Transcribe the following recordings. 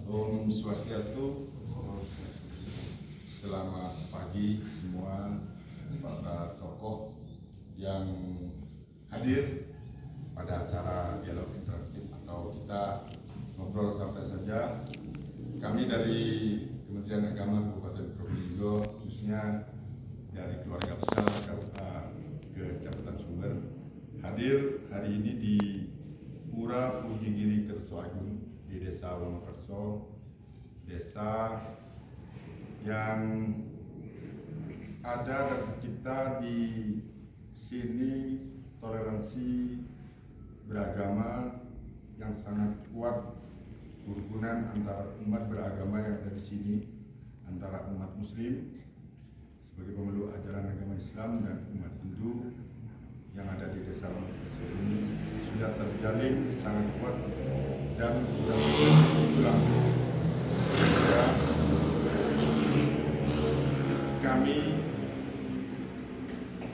Om Swastiastu. Selamat pagi semua para tokoh yang hadir pada acara dialog interaktif atau kita ngobrol santai saja. Kami dari Kementerian Agama Kabupaten Probolinggo, khususnya dari keluarga besar Kecamatan Sumber, hadir hari ini di Pura Puji Giri Kersoagung di Desa Wonokerso, desa yang ada dan tercipta di sini toleransi beragama yang sangat kuat, kerukunan antara umat beragama yang ada di sini, antara umat Muslim sebagai pemeluk ajaran agama Islam dan umat Hindu yang ada di desa Wonokerso ini sudah terjalin sangat kuat dan sudah bertulang. Kami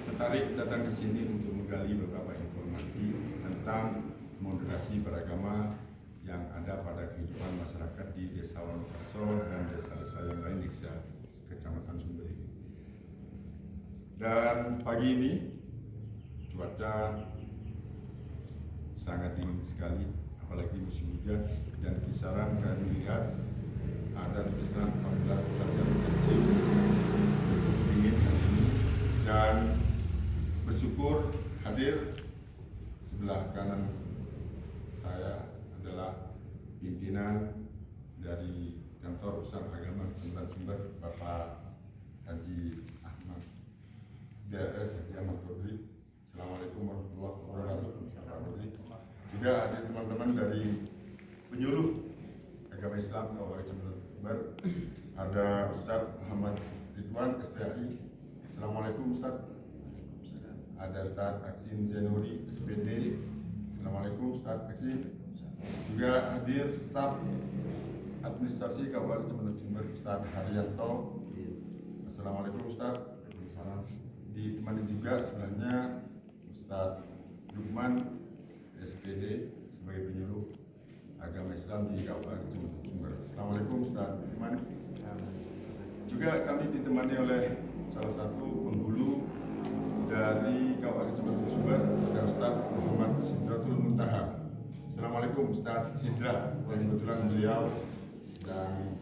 tertarik datang ke sini untuk menggali beberapa informasi tentang moderasi beragama yang ada pada kehidupan masyarakat di Desa Wonokerso dan desa-desa yang lain di Kecamatan Sumber ini. Dan pagi ini cuaca sangat dingin sekali, apalagi musim hujan, dan kisaran kami lihat ada di kisaran 14 derajat Celcius, dingin hari ini. Dan bersyukur hadir sebelah kanan saya adalah pimpinan dari Kantor Besar Agama Kecamatan Sumber, Bapak Haji Ahmad DRS Haji Ahmad Kodri. Assalamualaikum warahmatullahi wabarakatuh. Juga ada teman-teman dari penyuluh agama Islam Kabupaten Sumber, ada Ustadz Muhammad Ridwan STAI. Assalamualaikum Ustadz. Ada Ustadz Aksin Zainuri SPD. Assalamualaikum Ustadz Aksin. Juga hadir staf administrasi Kabupaten Sumber, Ustadz Haryanto. Assalamualaikum Ustadz. Ditemani juga sebenarnya Ustadz Lukman SPD sebagai penyuluh agama Islam di Kabupaten Sumber. Assalamualaikum Ustaz Lukman. Juga kami ditemani oleh salah satu penghulu dari Kabupaten Sumber, ada Ustaz Muhammad Sidratul Muntaha. Assalamualaikum Ustaz Sidra. Kebetulan beliau sedang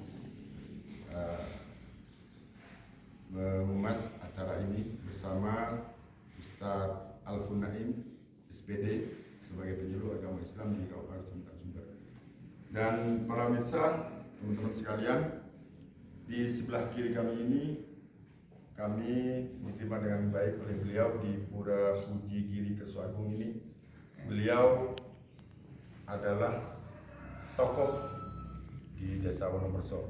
mengemas acara ini bersama Ustaz Alfun Naim SPD sebagai penyuluh agama Islam di Kabupaten Sumber. Dan para mitra, teman-teman sekalian, di sebelah kiri kami ini kami diterima dengan baik oleh beliau di Pura Puji Giri Kersoagung ini. Beliau adalah tokoh di Desa Wonokerso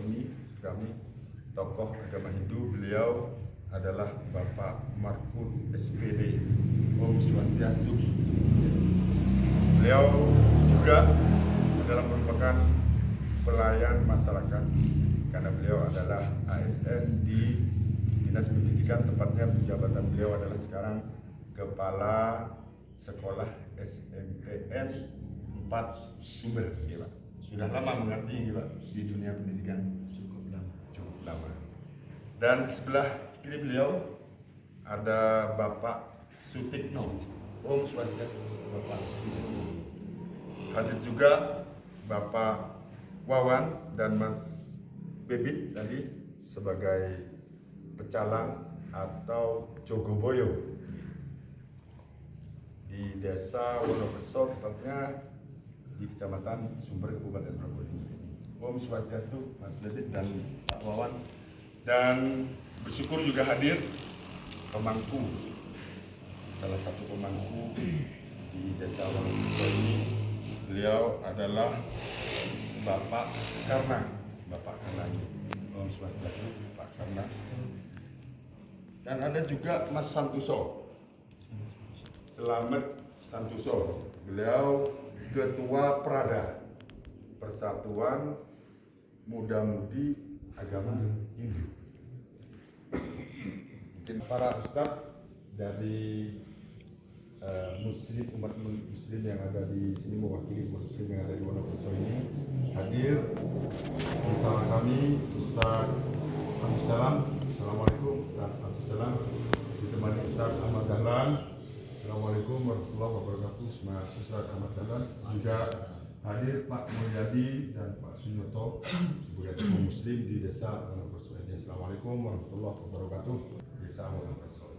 ini. Kami tokoh agama Hindu. Beliau adalah Bapak Markun SPD. Om Swastiastu. Beliau juga adalah merupakan pelayan masyarakat karena beliau adalah ASN di Dinas Pendidikan, tepatnya jabatan beliau adalah sekarang Kepala Sekolah SMPN 4 Sumber, ya Pak. Sudah lama mengerti ya Pak di dunia pendidikan, cukup lama. Dan sebelah kiri beliau ada Bapak Sutikno. Om Swastiastu. Bapak Sutikno. Hadir juga Bapak Wawan dan Mas Bebit tadi sebagai pecalang atau Jogoboyo di Desa Wonokerso, tepatnya di Kecamatan Sumber, Kabupaten Probolinggo. Om Swastiastu, Mas Bebit dan Pak Wawan. Dan bersyukur juga hadir pemangku, salah satu pemangku di Desa Wonokerso ini. Beliau adalah Bapak Karna, Om Swastiastu, Pak Karna. Dan ada juga Mas Santoso, Selamat Santoso. Beliau Ketua Prada, Persatuan Muda-Mudi Agama Hindu. Mungkin para ustadz dari umat muslim yang ada di sini, mewakili umat muslim yang ada di Wonokerso ini hadir hadir bersama kami Ustaz Abdul Salam. Assalamualaikum Ustaz Abdul Salam, ditemani Ustaz Ahmad Dahlan. Assalamualaikum warahmatullahi wabarakatuh. Ustaz Ahmad Dahlan juga hadir Pak Mulyadi dan Pak Sunyoto sebagai tokoh muslim di Desa Wonokerso ini. Assalamualaikum warahmatullahi wabarakatuh. Desa Wonokerso.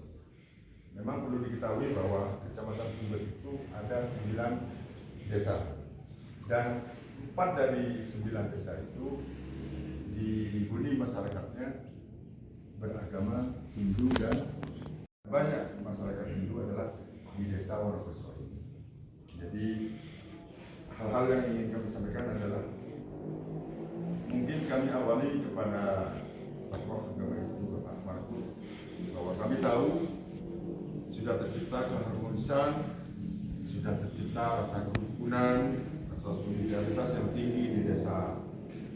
Memang perlu diketahui bahwa Kecamatan Sumber itu ada 9 desa dan 4 dari 9 desa itu dihuni masyarakatnya beragama Hindu dan banyak masyarakat Hindu adalah di Desa Wonokerso ini. Jadi hal-hal yang ingin kami sampaikan adalah mungkin kami awali kepada tokoh agama itu Bapak Marku, bahwa kami tahu sudah tercipta keharmonisan, sudah tercipta rasa kerukunan, rasa solidaritas yang tinggi di Desa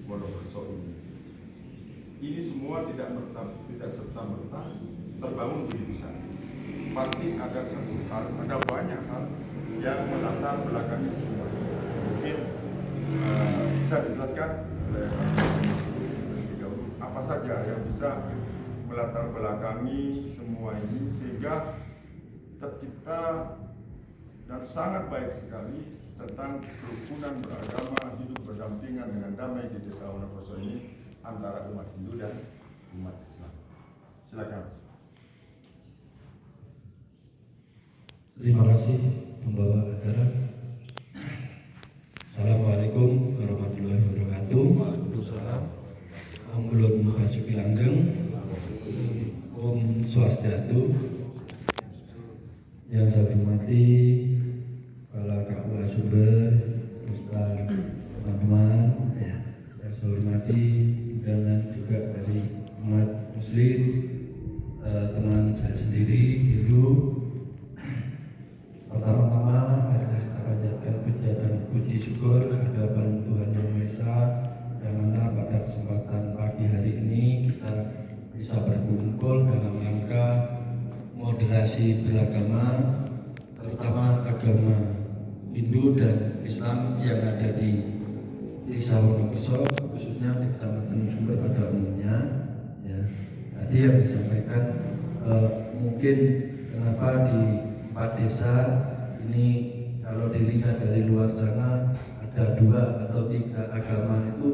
Wonokerso ini. Ini semua tidak serta-merta terbangun begitu saja. Pasti ada satu hal, ada banyak hal yang melatar belakangi semua. Mungkin bisa dijelaskan oleh apa saja yang bisa melatar belakangi semua ini sehingga tercipta dan sangat baik sekali tentang kerukunan beragama hidup berdampingan dengan damai di Desa Wonokerso ini antara umat Hindu dan umat Islam. Silakan. Terima kasih pembawa acara. Assalamualaikum warahmatullahi wabarakatuh. Waalaikumsalam. Om Ulun Basuki Langgeng. Om Swastiastu. Yang saya hormati Kepala KUA Sumber serta teman-teman ya, yang saya hormati undangan juga dari umat Muslim, teman saya sendiri Hindu. Pertama-tama adalah kita panjatkan puja dan puji syukur kehadiran Tuhan Yang Maha Esa, yang mana pada kesempatan pagi hari ini kita bisa berkumpul dalam rangka moderasi beragama, terutama agama Hindu dan Islam yang ada di Desa Wonokerso, khususnya di Kecamatan Sumber pada umumnya. Ya, tadi yang disampaikan mungkin kenapa di 4 desa ini kalau dilihat dari luar sana ada 2 atau 3 agama itu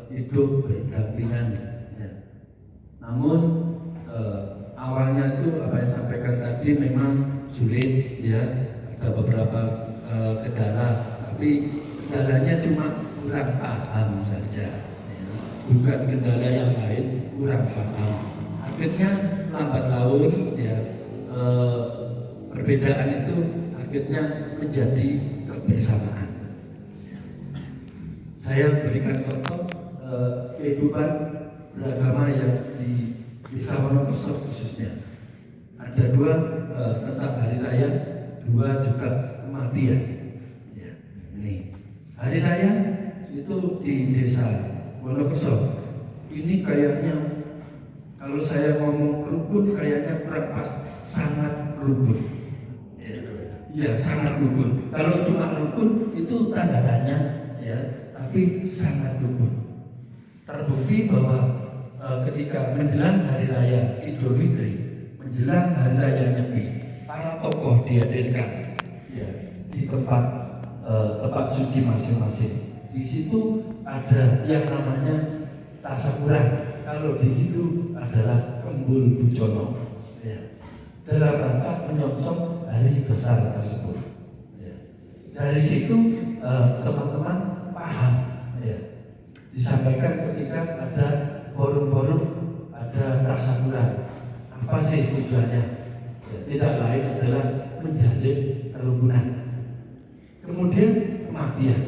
hidup berdampingan. Ya. Namun awalnya itu apa yang sampaikan tadi memang sulit ya, ada beberapa kendala, tapi kendalanya cuma kurang paham saja ya. Bukan kendala yang lain, kurang paham. Akhirnya lambat laun ya, perbedaan itu akhirnya menjadi kebersamaan. Saya berikan contoh kehidupan beragama yang di Desa Wonokerso khususnya. Ada 2 tentang hari raya, 2 juga kematian. Ya, ini hari raya itu di Desa Wonokerso. Ini kayaknya kalau saya ngomong rukun kayaknya kurang pas, sangat rukun. Ya, sangat rukun. Kalau cuma rukun itu tanda tanya ya, tapi sangat rukun. Terbukti bahwa ketika menjelang hari raya Idul Fitri, menjelang hari raya Nyepi, para tokoh dihadirkan ya, di tempat suci masing-masing. Di situ ada yang namanya tasakuran. Kalau di Hindu adalah kembul bujono. Ya. Dalam rangka menyongsong hari besar tersebut. Ya. Dari situ teman-teman paham. Ya. Disampaikan ketika ada forum-forum, ada tasakuran. Apa sih tujuannya? Ya, tidak lain adalah menjalin kerukunan. Kemudian kematian.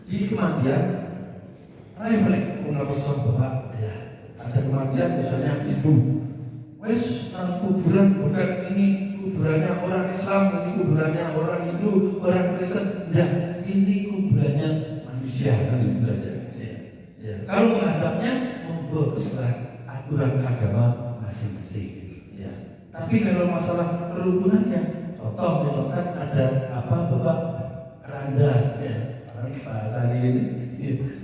Di kematian, refleks Wonokerso Bapak. Ya, ada kematian misalnya ibu. Wes kuburan bukan ini kuburannya orang Islam, ini kuburannya orang Hindu, orang Kristen. Enggak, ini kuburannya manusia kan itu saja. Ya. Ya. Kalau menghadapnya monggo terserah aturan agama masing-masing. Ya. Tapi kalau masalah kerukunannya, contoh misalkan ada apa Bapak keranda, ya. Pak Sani ini.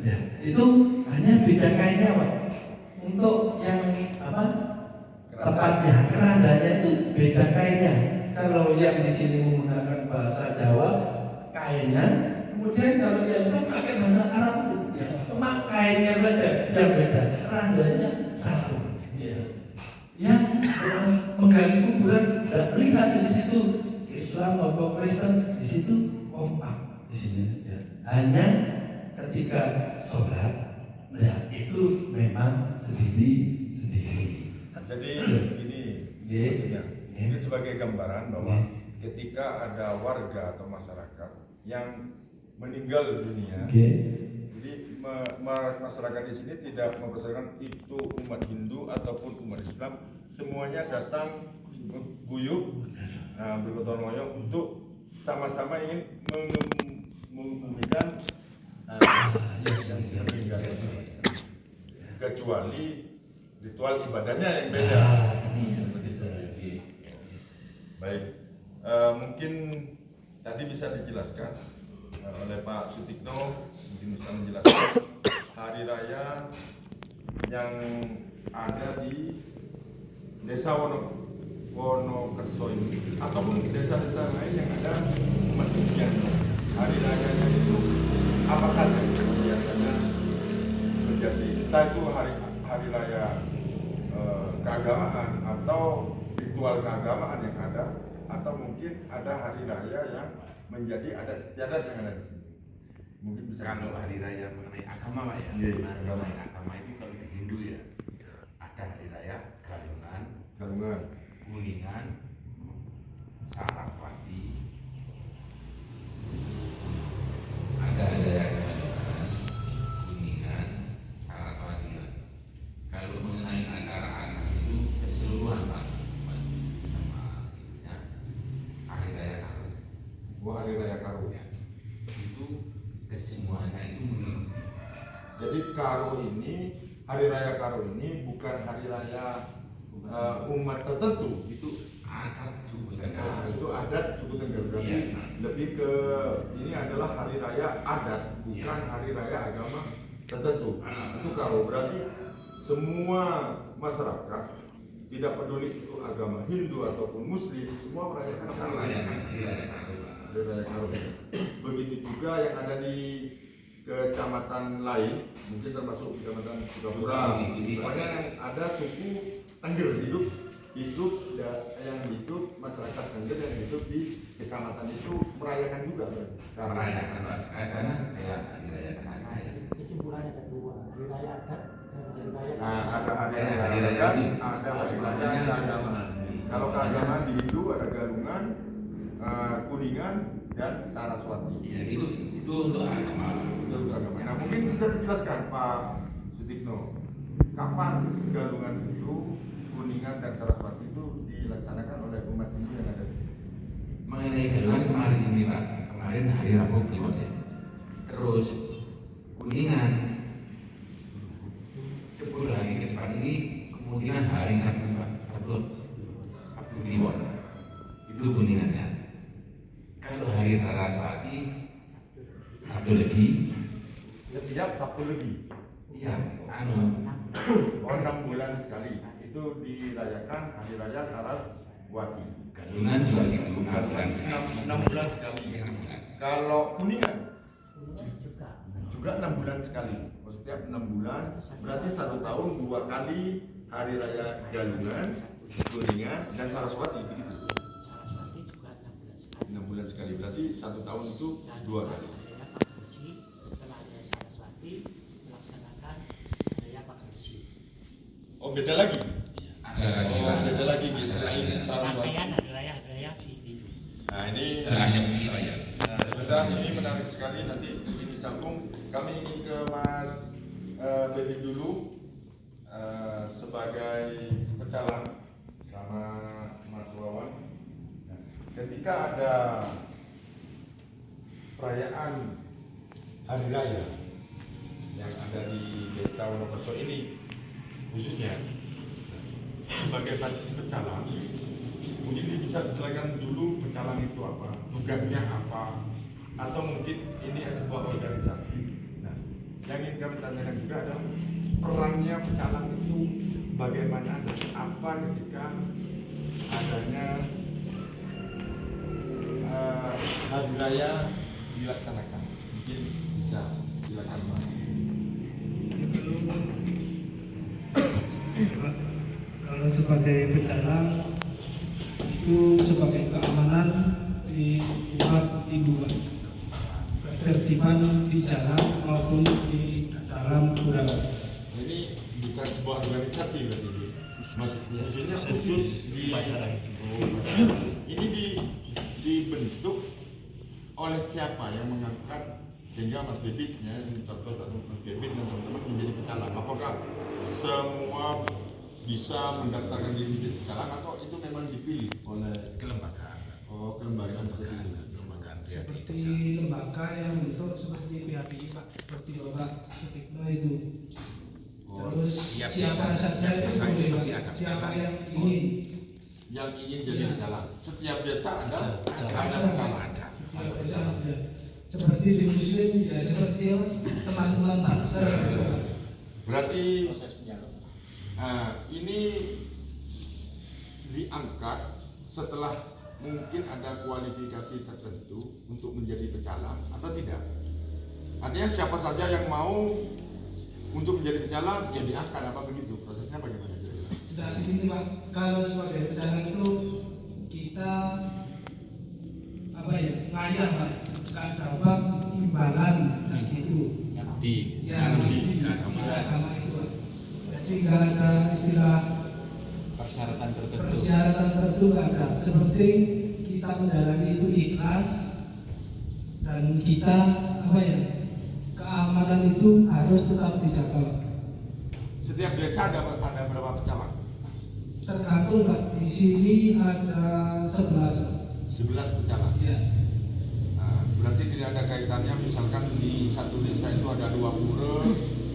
Ya, itu hanya beda kainnya Pak. Untuk yang apa? Tempatnya, kerandanya itu beda kainnya. Kalau yang di sini menggunakan bahasa Jawa, kainnya. Kemudian kalau yang saya pakai bahasa Arab itu, ya, cuma kainnya saja yang beda, kerandanya satu. Ya. Yang menggali kuburan dan melihat di situ Islam maupun Kristen di situ kompak di sini. Ya. Hanya ketika sholat, ya itu memang sendiri. Jadi ini maksudnya, ini sebagai gambaran bahwa ketika ada warga atau masyarakat yang meninggal dunia, jadi masyarakat di sini tidak mempersoalkan itu umat Hindu ataupun umat Islam, semuanya datang guyup, bergotong royong untuk sama-sama ingin mengumikan yang meninggal, kecuali ritual ibadahnya yang beda. Baik, mungkin tadi bisa dijelaskan oleh Pak Sutikno, mungkin bisa menjelaskan hari raya yang ada di Desa Wonokerso ini ataupun desa-desa lain yang ada umat Hindu. Hari rayanya itu apa saja biasanya menjadi, entah itu hari raya keagamaan atau ritual keagamaan yang ada, atau mungkin ada hari raya yang menjadi adat istiadat yang ada di sini. Mungkin bisa kalau hari raya mengenai agama Pak ya. Mengenai agama itu kalau di Hindu ya ada hari raya Galungan, Kuningan, Saraswati, ada hari raya Kuningan, Saraswati. Kalau mengenai anak-anak itu keseluruhan Pak, sama ya, hari raya Karo. Hari raya Karo Ya, itu kesemuanya itu jadi Karo ini, hari raya Karo ini bukan hari raya umat tertentu, itu adat suku Tengger. itu adat suku Tengger, berarti lebih ke ini adalah hari raya adat, bukan hari raya agama tertentu. Itu Karo, berarti semua masyarakat tidak peduli itu agama Hindu ataupun Muslim, semua merayakan hari raya Karo. Begitu juga yang ada di kecamatan lain, mungkin termasuk kecamatan Sukapura, pokoknya ada suku Tengger hidup yang hidup masyarakat Tengger yang hidup di kecamatan itu merayakan juga merayakan karena kayak hari raya kesana ya. Kesimpulannya ada dua, hari raya adat dan hari raya. Ada hari raya adat, ada hari raya keagamaan. Kalau keagamaan di Hindu ada Galungan, Kuningan, dan Saraswati. Ya, itu untuk agama. Itu untuk agama. Nah, mungkin bisa dijelaskan Pak Sutikno, kapan Galungan itu, Kuningan dan Saraswati itu dilaksanakan oleh umat Hindu yang ada di sini? Mengenai Galungan kemarin ini Pak, kemarin hari Rabu Kliwon ya. Terus Kuningan 10 hari ke depan ini kemungkinan hari Sabtu Pak, Sabtu Kliwon. Itu Kuningannya. Kalau hari Saraswati Sabtu Legi. Setiap Sabtu Legi. Iya, Oh, 6 bulan sekali. Itu dirayakan hari raya Saraswati. Galungan juga gitu, 6 bulan sekali. 6 bulan sekali. Kalau Kuningan juga 6 bulan sekali. Setiap 6 bulan berarti 1 tahun 2 kali hari raya Galungan, Kuningan, dan Saraswati begitu. 6 bulan sekali berarti 1 tahun itu 2 kali. Setelah ada Saraswati melaksanakan raya Pagarsi. Oh, beda lagi. Ada lagi Oh, Pak. beda lagi selain Saraswati. Rangkaian hari raya di Hindu. Nah, ini Hanya begini Pak ya. sudah, ini menarik sekali, nanti ini disambung. Kami ingin ke Mas Bedi dulu sebagai pecalang sama Mas Wawan. Nah, ketika ada perayaan hari raya yang ada di Desa Wonokerso ini khususnya sebagai pecalang, mungkin bisa dijelaskan dulu pecalang itu apa, tugasnya apa, atau mungkin ini sebuah organisasi tanyakan juga adalah perannya pecalang itu bagaimana dan apa ketika adanya hari raya dilaksanakan. Mungkin bisa silakan Mas. Kalau sebagai pecalang itu sebagai keamanan di umat Hindu, ketertiban di jalan maupun di dalam pura. Ini bukan sebuah organisasi berarti ini. Maksudnya khusus di ini dibentuk oleh siapa yang mengangkat sehingga Mas Bibit ya, contoh satu Mas Bibit dan teman-teman menjadi pecalang. Apakah semua bisa mendaftarkan diri menjadi pecalang atau itu memang dipilih oleh Kelembagaan. oh kelembagaan seperti itu? Kelembagaan Seperti lembaga yang bentuk seperti PHBI Pak, seperti Bapak Sutikno itu. Oh, Terus iya, siapa biasa. saja itu Biasa, boleh Pak. tapi ada Siapa pecalang. yang ingin. yang ingin jadi Iya. pecalang. Setiap desa ada Ada. pecalang. Setiap desa ada. Seperti di Muslim ya seperti apa? Teman-teman Banser. Berarti Proses penyalur. ini diangkat setelah mungkin ada kualifikasi tertentu untuk menjadi pecalang atau tidak? Artinya siapa saja yang mau untuk menjadi pecalang ya diangkat apa begitu? Prosesnya bagaimana kira-kira? Tidak begini Pak, kalau sebagai pecalang itu kita apa ya ngayah Pak, nggak dapat imbalan dan gitu. di Ya di agama itu Pak. Jadi nggak ada istilah Persyaratan tertentu. persyaratan tertentu nggak ada. Seperti kita menjalani itu ikhlas dan kita apa ya keamanan itu harus tetap dijaga Pak. Setiap desa ada berapa pecalang? Tergantung Pak, di sini ada 11. 11 pecalang. Ya. Nah, berarti tidak ada kaitannya misalkan di satu desa itu ada 2 pura,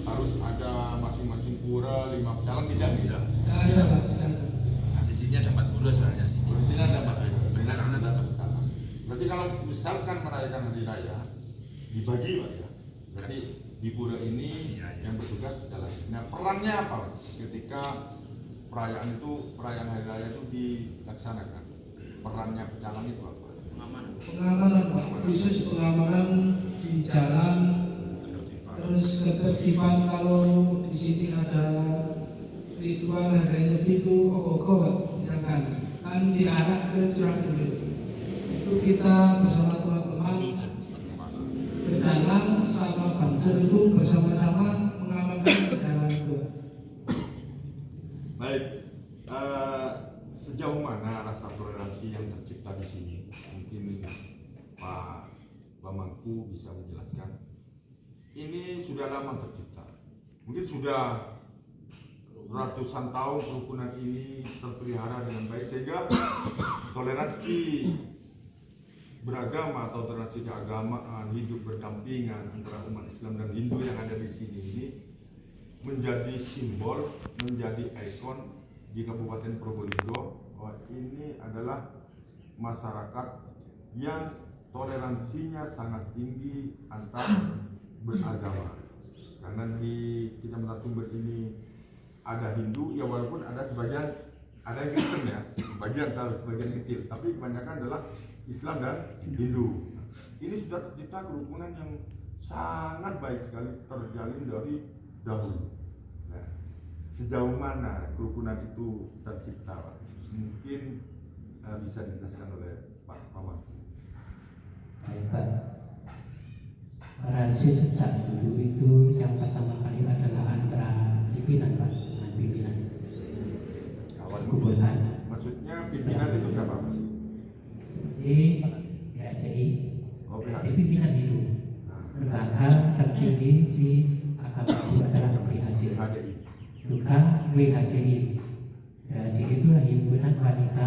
harus ada masing-masing pura 5 pecalang, tidak gitu. Nggak ada Pak. Nggak ada. Nah, di sini ada 4 pura sebenarnya. Di sini ada benar ada pecalang. Berarti kalau misalkan merayakan hari raya dibagi Pak ya. Berarti di pura ini Iya, iya. yang bertugas pecalang. Nah, perannya apa Mas? Ketika perayaan hari raya itu dilaksanakan. Perannya pecalang itu apa? Pengamanan Pak, khusus pengamanan di jalan, terus ketertiban kalau di sini ada ritual hari nyepi itu ogoh-ogoh Pak, misalkan kan diarak ke curang dulu. Itu kita bersama teman-teman berjalan sama Banser itu bersama-sama mengamankan jalan itu. Baik, sejauh mana rasa toleransi yang tercipta di sini? Mungkin Pak Bamangku bisa menjelaskan. Ini sudah lama tercipta. Mungkin sudah ratusan tahun kerukunan ini terpelihara dengan baik sehingga toleransi beragama atau toleransi keagamaan hidup berdampingan antara umat Islam dan Hindu yang ada di sini ini menjadi simbol, menjadi ikon di Kabupaten Probolinggo bahwa ini adalah masyarakat yang toleransinya sangat tinggi antar beragama. Karena di Kecamatan Sumber ini ada Hindu, ya walaupun ada sebagian ada yang Kristen ya, sebagian kecil, tapi kebanyakan adalah Islam dan Hindu. Ini sudah tercipta kerukunan yang sangat baik sekali terjalin dari dahulu. Nah, sejauh mana kerukunan itu tercipta, Pak? Mungkin bisa dijelaskan oleh Pak Paman. Baik Pak, toleransi sejak dulu itu yang pertama kali adalah antara pimpinan Pak dengan pimpinan Kawan gubernur. Maksudnya pimpinan itu siapa, Pak? Seperti PHCI, Oh, PHCI pimpinan itu Nah, lembaga tertinggi di agama itu adalah PHCI. HDI. Juga WHCI. WHCI itulah himpunan wanita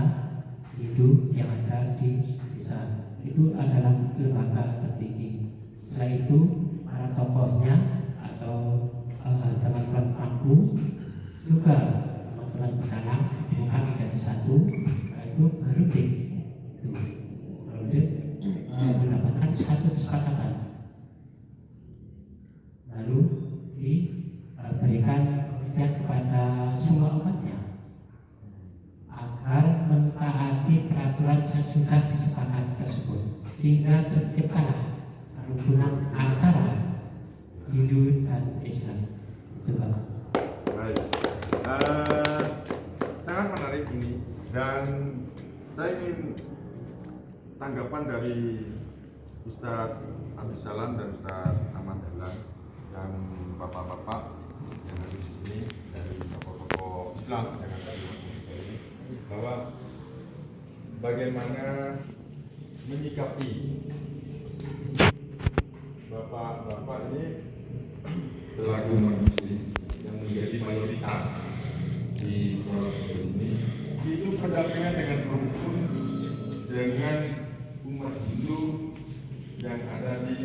Hindu yang ada di desa. Itu adalah lembaga tertinggi. Setelah itu para tokohnya atau teman-teman mampu juga teman-teman pecalang bukan menjadi satu, itu baru itu mendapatkan satu kesepakatan. Lalu tersebut, sehingga terciptalah kerukunan antara Hindu dan Islam. Itu Pak. Baik. Sangat menarik ini, dan saya ingin tanggapan dari Ustadz Abdus Salam dan Ustadz Ahmad Dahlan dan bapak-bapak yang ada di sini dari tokoh-tokoh Islam yang ada di sini, bahwa bagaimana menyikapi bapak-bapak ini selaku umat muslim yang menjadi mayoritas di Pulau Sumber ini, itu berdampingan dengan rukun dengan umat Hindu yang ada di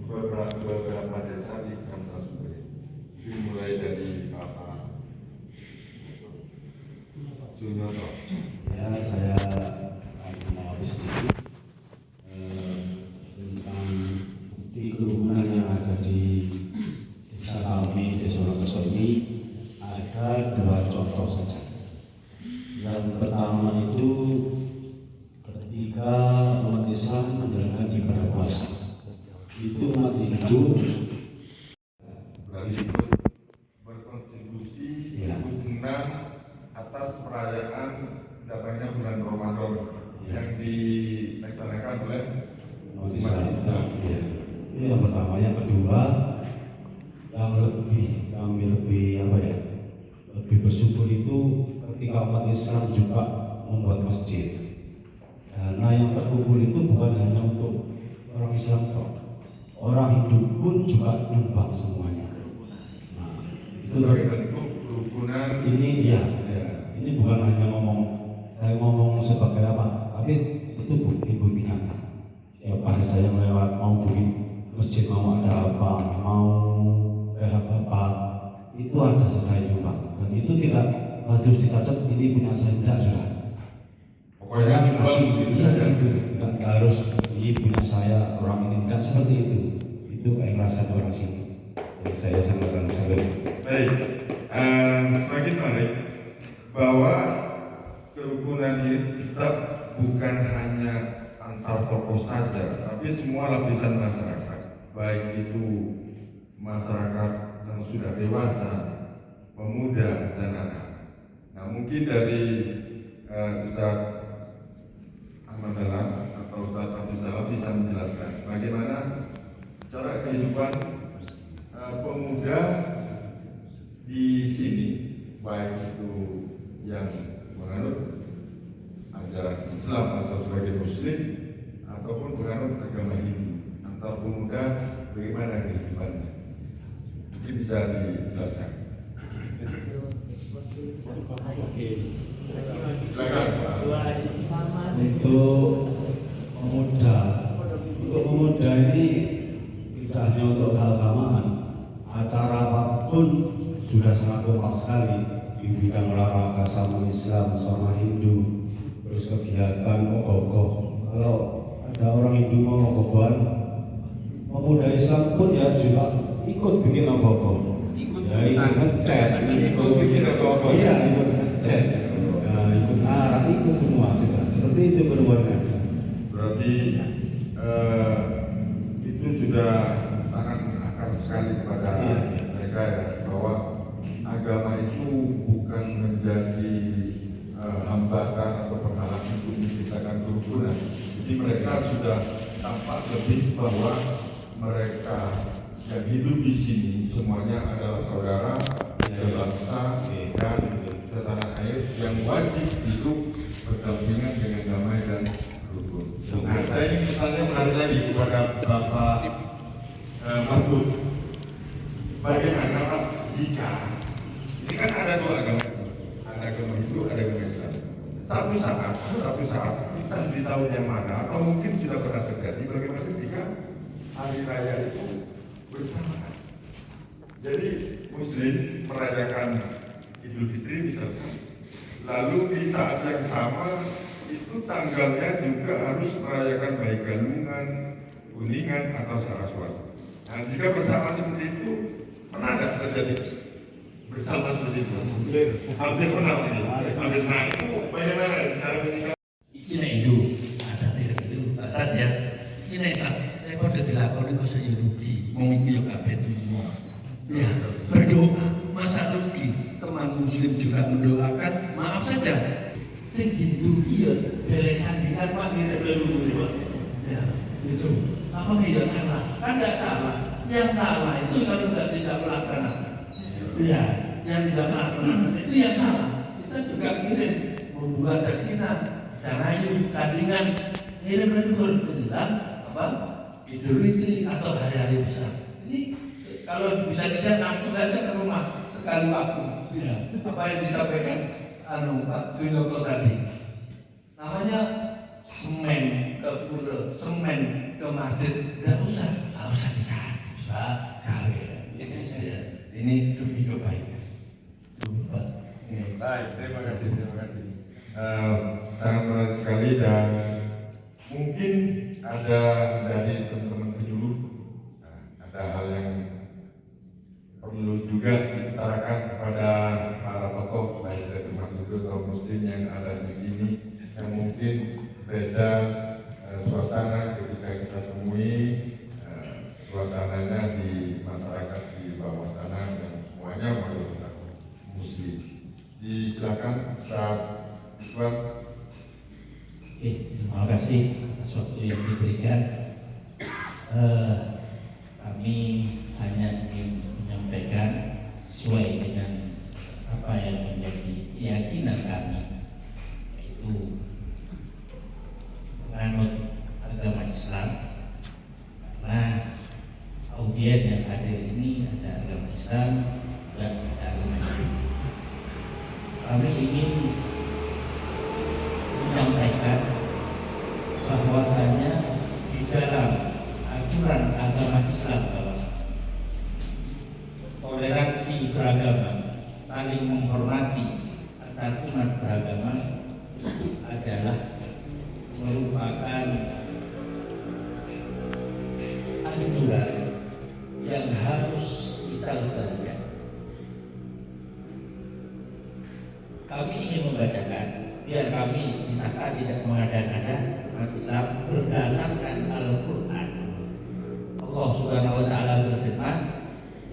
beberapa desa di Pulau Sumber ini. Dimulai dari Bapak Sunyoto. Ya, saya akan menjawab sedikit tentang bukti kerukunan yang ada di desa kami, Desa Wonokerso ini. Ada dua contoh saja. Yang pertama itu ketika umat Islam menjalankan ibadah puasa, itu umat Hindu Berarti ikut berkontribusi, ikut senang atas perayaan datangnya bulan Ramadan yang dilaksanakan oleh umat Islam. Ya. Ini yang pertama. Yang kedua, kami lebih bersyukur itu ketika umat Islam juga membuat masjid. Karena yang terkumpul itu bukan hanya untuk orang Islam, orang Hindu pun juga nyumbang semuanya. Nah, itu Sebagai bentuk kerukunan ini ya, ini bukan hanya saya ngomong sebagai apa, tapi itu bukti nyata. Setiap hari saya lewat, mau bikin masjid, mau ada apa, mau rehab apa, itu ada saya juga. Dan itu tidak harus dicatat ini punya saya, tidak sudah. pokoknya Masih begitu iya, saja. tidak harus ini punya saya, orang ini tidak seperti itu. Itu keikhlasan orang sini. Jadi saya sangat salut. Baik, semakin menarik bahwa kerukunan ini tetap bukan hanya antar tokoh saja, tapi semua lapisan masyarakat, baik itu masyarakat yang sudah dewasa, pemuda, dan anak. Nah, mungkin dari Ustadz Ahmad Dahlan atau Ustadz Abdus Salam bisa menjelaskan bagaimana cara kehidupan pemuda di sini, baik itu yang menganut ajaran Islam atau sebagai Muslim ataupun menganut agama Hindu, antar pemuda bagaimana kehidupannya, mungkin bisa dijelaskan. Silakan Pak. Untuk pemuda ini tidak hanya untuk keagamaan, acara apapun sudah sangat kompak sekali di bidang olahraga sama Islam sama Hindu, terus kegiatan ogoh-ogoh. Kalau ada orang Hindu mau ogoh-ogohan, pemuda Islam pun ya juga ikut bikin ogoh-ogoh. Ya ikut ngecat, Ikut bikin ogoh-ogoh. Iya, ikut ngecat. Ya ikut arah, ikut semua sudah. Seperti itu perubahannya. Berarti itu sudah sangat mengakar sekali kepada mereka ya, bahwa agama itu bukan menjadi hambatan atau penghalang untuk menciptakan kerukunan. Jadi mereka sudah tampak lebih bahwa mereka yang hidup di sini semuanya adalah saudara, sebangsa, dan setanah air yang wajib hidup berdampingan dengan damai dan rukun. Nah, saya ingin bertanya menarik lagi kepada Bapak Mahfud, bagaimana Pak jika ini kan ada dua agama Islam, ada agama Hindu, ada agama Islam. Satu saat kita di tahun yang mana atau mungkin sudah pernah terjadi, bagaimana jika hari raya itu bersamaan. Jadi Muslim merayakan Idul Fitri misalkan, lalu di saat yang sama itu tanggalnya juga harus merayakan baik Galungan, Kuningan atau Saraswati. Nah, jika bersamaan seperti itu, pernah tidak terjadi bersamaan seperti itu? Hampir pernah ini. Hampir. Nah, itu bagaimana cara menyikapi? Ini Hindu, ada tidak itu. Saya saya rugi, mau iki yo kabeh temu. Ya, berdoa, masa rugi? Teman muslim juga mendoakan, maaf saja. Sing dirugi ya belesan dikan Pak ngene lho. Ya, itu. Apa tidak salah? Kan tidak salah. Yang salah itu kalau tidak melaksanakan. Ya, yang tidak melaksanakan itu yang salah. Kita juga kirim membuat tersinar, danayu, sandingan, kirim leluhur menjelang apa? Idul Fitri atau hari-hari besar. Ini kalau bisa dilihat langsung saja ke rumah sekali waktu. Ya, apa yang disampaikan Pak Sunyoto tadi. Namanya semen ke pura, semen ke masjid, nggak usah dicari, gawe. Ini saya, ini demi kebaikan. Baik, terima kasih. Sangat menarik sekali dan mungkin ada dari teman-teman penyuluh, ada hal yang perlu juga diutarakan kepada para tokoh baik dari umat Hindu atau Muslim yang ada di sini yang mungkin beda suasana ketika kita temui suasananya di masyarakat di bawah sana dan semuanya mayoritas Muslim. Silakan Ustaz Iqbal. Terima kasih atas waktu yang diberikan. Kami hanya ingin menyampaikan sesuai dengan apa yang menjadi keyakinan kami, yaitu menganut agama Islam. Karena audien yang hadir ini ada agama Islam dan ada agama Hindu. Kami ingin menyampaikan bahwasanya di dalam aturan agama Islam bahwa toleransi beragama, saling menghormati antar umat beragama itu adalah merupakan anjuran yang harus kita lestarikan. Kami ingin membacakan biar kami disangka tidak mengada-ngada umat Islam berdasarkan Al-Quran. Allah Subhanahu Wa Taala berfirman,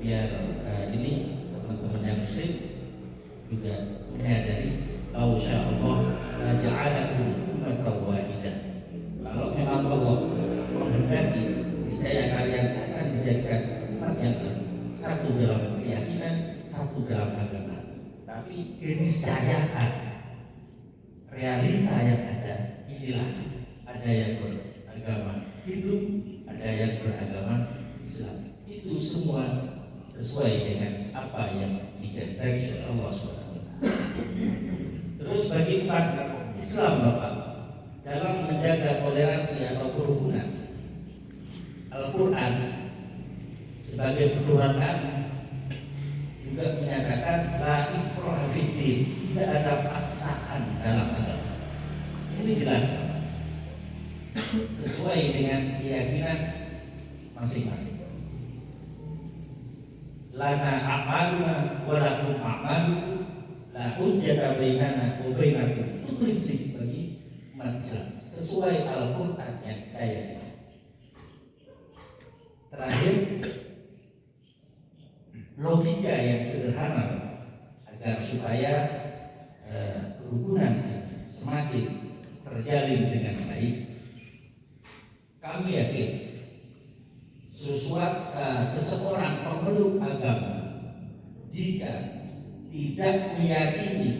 biar ini teman-teman yang Muslim juga menyadari bahwa Allah la ja'alakum ummatan wahidah. Kalau memang Allah menghendaki, niscaya kalian akan dijadikan umat yang satu dalam keyakinan, satu dalam agama. Tapi keniscayaan realita yang ada inilah, ada yang beragama Hindu, ada yang beragama Islam. Itu semua sesuai dengan apa yang dikehendaki oleh Allah SWT. Terus bagi umat Islam Bapak, dalam menjaga toleransi atau kerukunan, Al-Quran sebagai pedoman kami juga menyatakan la ikraha fiddin, tidak ada paksaan dalam agama. Ini jelas sesuai dengan keyakinan masing-masing. Lana a'maluna wa lakum a'malu la hujjata bainana wa bainakum. Itu prinsip bagi umat Islam sesuai Al-Quran yang kaya. Terakhir, logika yang sederhana agar supaya kerukunan semakin terjalin dengan baik. Kami yakin seseorang pemeluk agama jika tidak meyakini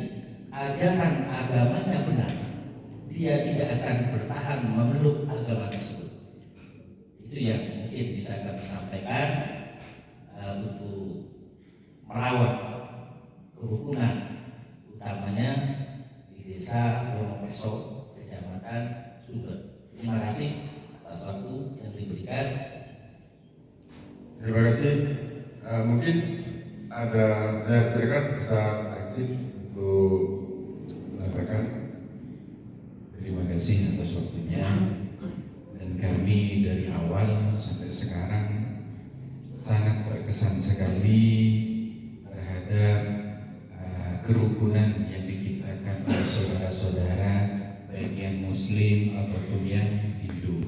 ajaran agamanya benar, dia tidak akan bertahan memeluk agama tersebut. Itu yang mungkin bisa kami sampaikan untuk merawat kerukunan, utamanya di desa Wonokerso, Kecamatan Sumber. Terima kasih atas waktu yang diberikan. Terima kasih. Mungkin ada silakan Ustaz Aksin untuk menyampaikan. Terima kasih atas waktunya. Dan kami dari awal sampai sekarang sangat berkesan sekali terhadap kerukunan yang diciptakan oleh saudara-saudara baik yang Muslim ataupun yang Hindu.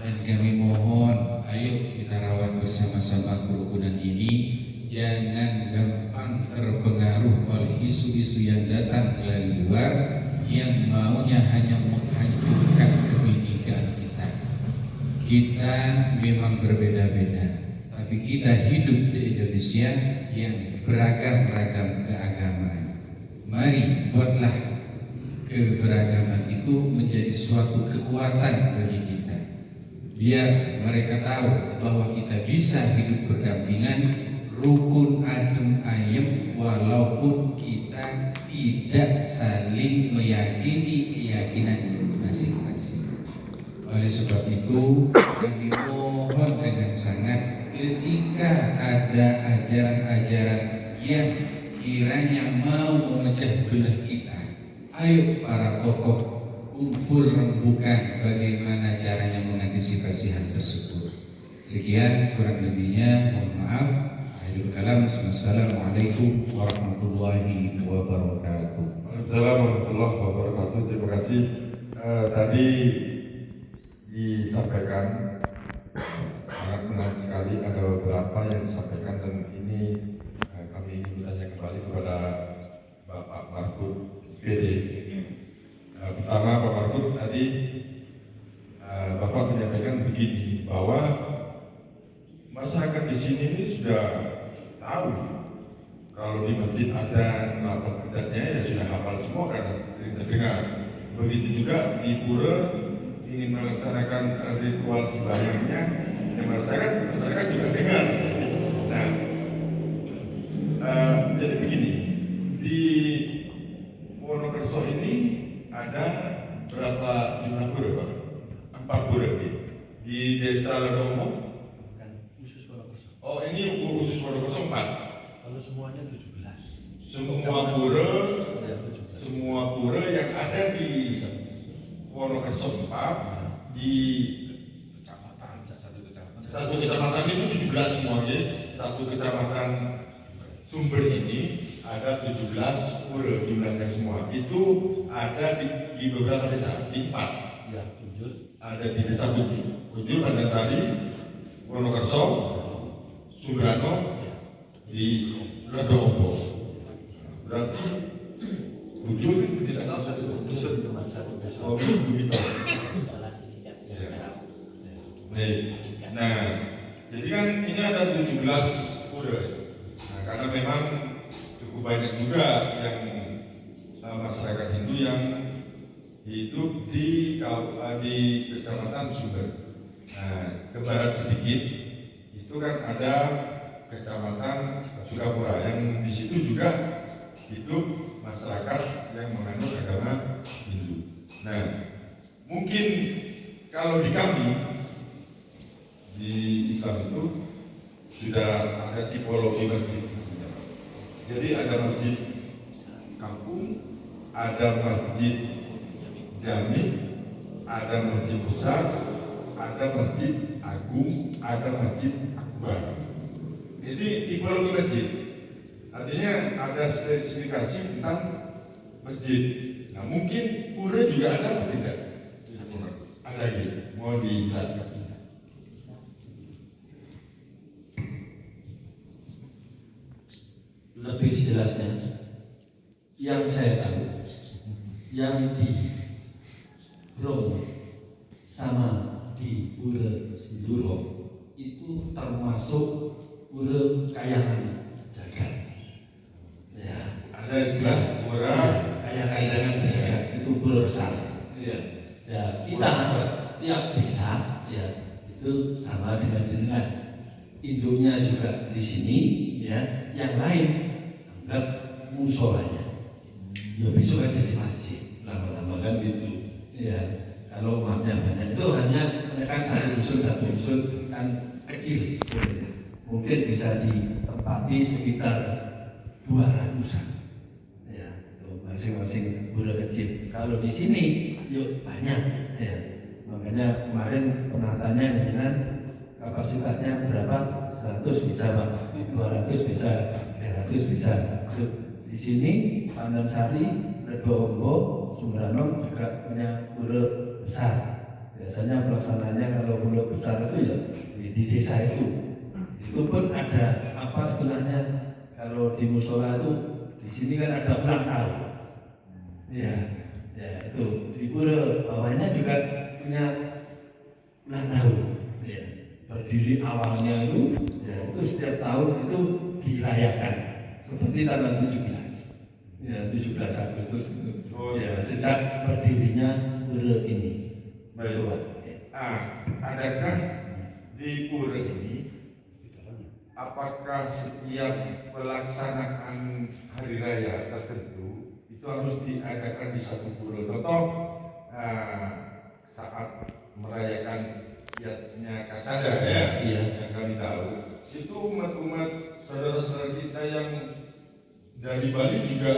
Dan kami mohon, ayo kita lewat bersama-sama kerukunan ini, jangan gampang terpengaruh oleh isu-isu yang datang dari luar yang maunya hanya menghancurkan kebinekaan kita. Kita memang berbeda-beda, tapi kita hidup di Indonesia yang beragam-ragam keagamaan. Mari buatlah keberagaman itu menjadi suatu kekuatan bagi kita. Biar mereka tahu bahwa kita bisa hidup berdampingan, rukun adem ayem, walaupun kita tidak saling meyakini keyakinan masing-masing. Oleh sebab itu, kami mohon dengan sangat, ketika ada ajaran-ajaran yang kiranya mau memecah belah kita, ayo para tokoh kumpul rembukan bagaimana caranya mengantisipasi hal tersebut. Sekian kurang lebihnya, mohon maaf. Akhirul kalam, Assalamualaikum warahmatullahi wabarakatuh. Waalaikumsalam warahmatullahi wabarakatuh. Terima kasih. Tadi disampaikan sangat menarik sekali, ada beberapa yang disampaikan, dan ini kami ingin bertanya kembali kepada Bapak Markut SPD. Pertama, Pak Markut, tadi Bapak menyampaikan begini, bahwa masyarakat di sini ini sudah tahu kalau di masjid ada melakukan adatnya, ya sudah hafal semua karena sering terdengar. Begitu juga di pura ingin melaksanakan ritual sembahyangnya, yang masyarakat juga dengar. Nah, jadi begini, di Wonokerso ini ada berapa jumlah pura, Pak? 4 pura di Desa Ledomo. Khusus Wonokerso. Oh, ini khusus Wonokerso 4. Kalau semuanya 17. Semua pura yang ada di Wonokerso 4 di satu kecamatan itu 17 semua, ya. Satu kecamatan Sumber ini ada 17 pura jumlahnya semua. Itu ada di beberapa desa, di 4. Ya, Kunjul. Ada di Desa Kunjul, Bandarsari, Wonokerso, Sumberano, di Ledoombo. Berarti Kunjul tidak tahu satu dusun. Oh, belum tahu. Baik. Nah, jadi kan ini ada 17 pura. Nah, karena memang cukup banyak juga yang masyarakat Hindu yang hidup di kecamatan Sumber. Nah, ke barat sedikit itu kan ada kecamatan Sukapura, yang di situ juga hidup masyarakat yang menganut agama Hindu. Nah, mungkin kalau di kami di Islam itu sudah ada tipologi masjid. Jadi ada masjid kampung, ada masjid jami, ada masjid besar, ada masjid agung, ada masjid akbar. Jadi tipologi masjid. Artinya ada spesifikasi tentang masjid. Nah, mungkin pura juga ada atau tidak? Ada lagi, mau dijelaskan? Lebih jelasnya, yang saya tahu, yang di Bromo sama di Pura Sinduro itu termasuk pura kayangan jagat. Ya, Ada istilah pura kayangan jagat itu pura besar. Iya. Ya, kita tiap desa ya itu sama dengan induknya juga di sini, ya. Yang lain anggap musolanya. Ya besok kan jadi masjid, lama-lama kan gitu. Ya, kalau umatnya banyak itu hanya menekan satu dusun kan kecil. Mungkin bisa ditempati sekitar 200-an. Ya, itu masing-masing pura kecil. Kalau di sini yuk banyak, ya. Makanya kemarin penatanya dengan kapasitasnya berapa? 100 bisa, Pak. 200 bisa, 300 bisa. Di sini Pandansari, Ledoombo, Sumberano juga punya pura besar. Biasanya pelaksanaannya kalau pura besar itu ya di desa itu. itu pun ada apa istilahnya, kalau di musola itu di sini kan ada ulang tahun. Ya, ya itu di pura bawahnya juga punya ulang tahun. Ya, berdiri awalnya itu setiap tahun itu dirayakan seperti tanggal 17. Ya, 17 Agustus itu. Ya, sejak berdirinya pura ini. Baik. Adakah di pura ini, apakah setiap pelaksanaan hari raya tertentu itu harus diadakan di satu pura? Contoh saat merayakan Yatnya Kasada ya, yang kami tahu, itu umat-umat saudara-saudara kita yang dari Bali juga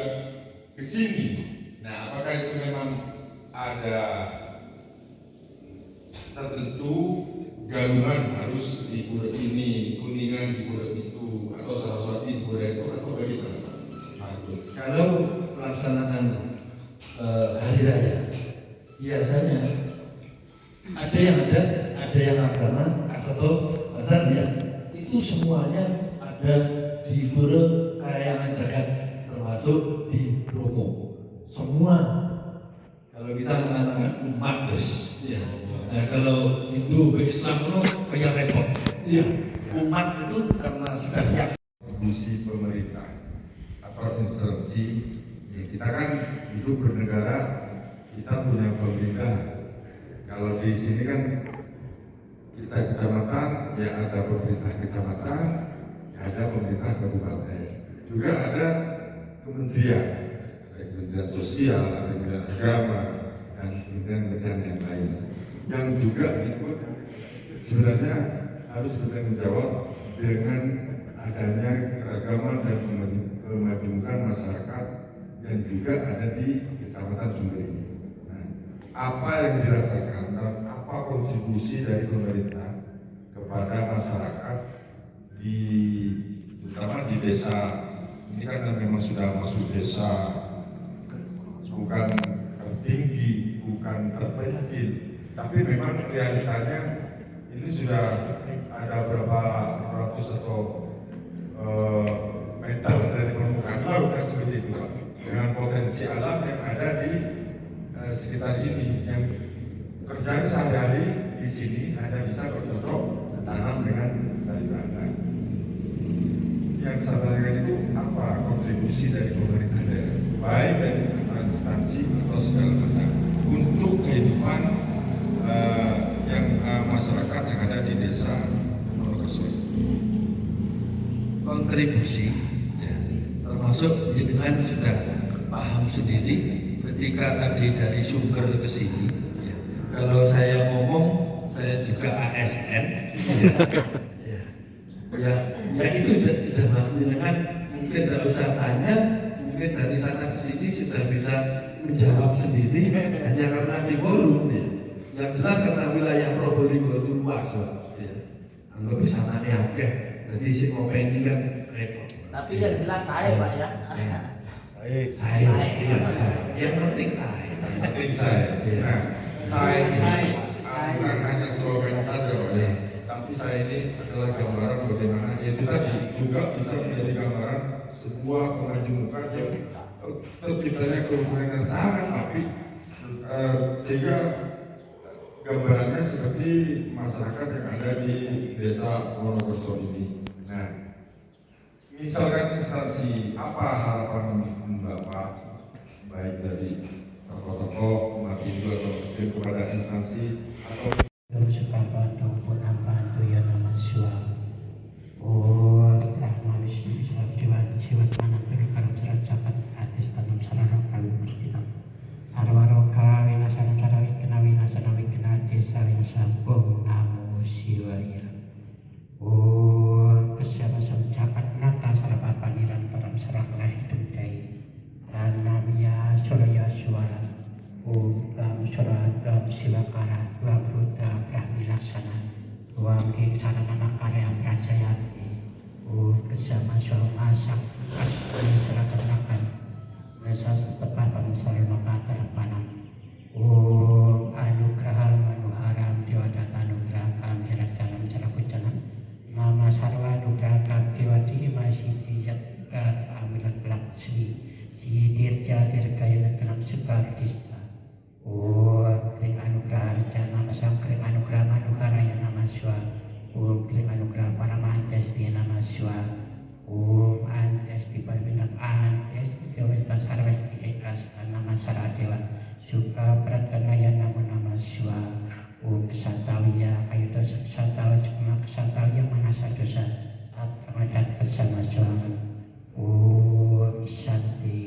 ke sini. Nah, apakah itu memang ada tertentu galungan harus di pura ini, Kuningan di pura itu, atau Saraswati di pura itu, atau bagaimana? Kalau pelaksanaan hari raya, biasanya ada yang agama atau ya, itu semuanya ada di pura Kahyangan Jagat, termasuk di Bromo. Semua, kalau kita mengatakan umat bos, ya. Nah, kalau Hindu ke Islam itu kayak repot. Iya. Umat itu karena sudah yakin. Kontribusi pemerintah atau instansi, ya kita kan hidup bernegara, kita punya pemerintah. Kalau di sini kan kita kecamatan, ya ada pemerintah kecamatan, ada pemerintah kabupaten, juga ada kementerian, ada kementerian sosial, ada kementerian agama, dan kementerian yang lain, yang juga ikut sebenarnya harus bertanggung jawab dengan adanya keragaman dan kemajuan masyarakat yang juga ada di Kecamatan Sumber ini. Nah, apa yang dirasakan dan apa kontribusi dari pemerintah kepada masyarakat terutama di desa ini kan memang sudah masuk desa bukan tertinggi, bukan terpencil, tapi memang realitanya ini sudah ada berapa ratus atau meter dari permukaan laut kan seperti itu, dengan potensi alam yang ada di sekitar ini, yang kerjaan sehari-hari di sini hanya bisa bercocok tanam dengan sayuran. Yang saya tanyakan itu apa kontribusi dari pemerintah daerah, baik dari instansi atau segala macam, untuk kehidupan yang masyarakat yang ada di desa Wonokerso. Kontribusi, ya, termasuk dengan sudah paham sendiri ketika tadi dari sumber ke sini. Ya. Kalau saya ngomong, saya juga ASN. Ya itu sudah dengan mungkin tidak usah tanya, mungkin dari sana ke sini sudah bisa menjawab sendiri hanya karena di volume. Ya. Yang jelas karena wilayah Probolinggo itu luas, ya. Anggap bisa nanya oke. Jadi si ngopeni kan repot. Tapi yang jelas saya Pak ya. Saya. Yang penting saya. Penting saya. Nah, saya ini bukan hanya slogan saja Pak ya. Tapi saya ini adalah gambaran bagaimana itu tadi juga bisa menjadi gambaran sebuah kemajuan yang terciptanya kerukunan yang sangat apik, sehingga gambarannya seperti masyarakat yang ada di desa Wonokerso ini. Nah, misalkan instansi, apa harapan Bapak baik dari tokoh-tokoh umat Hindu atau Muslim kepada instansi atau ataupun apa itu ya nama Sua. Oh, Rahman Wisnu Islam Dewan Siwat Manan Berikar Jabat Atis Tanam Sarara Kawin Bertinam Sarwaroka Winasana Sarawik Kena Winasana Wikena Desa Winasana Om Namo Siwaya. Oh, kesehatan jabat nata sarapat paniran Taram Sarang Lahidum Dai Ranamya Suraya Suara. Om Ram Surah Ram Siwakara Ram Rudra Brahmi Laksana Ram Sarana Karya Prajayati Om Kesama Suara Masak Asli Serakan Makan Nesa Setepatan Sarana Patarapanan Om Anugrahal Manuharam Dewadata Anugrah Kami Rajanam Carakucanan Nama Sarwa Sri Dirja Dirgayana Kenam Sebar Dista Om Kring Anugrah Arja Nama Sam Kring Anugrah Manuharaya Nama Swa Om Kring Anugrah Paramantesti Nama Swa Om Antesti Parbinam Antesti Jawesta Sarvesti Ikhlas Nama Saradewa Juga Pratanaya Nama Swa Om Kesantawiya Ayuda Kesantawa Cuma Kesantawiya Manasa Dosa At Ramadan Bersama Swa Om Santi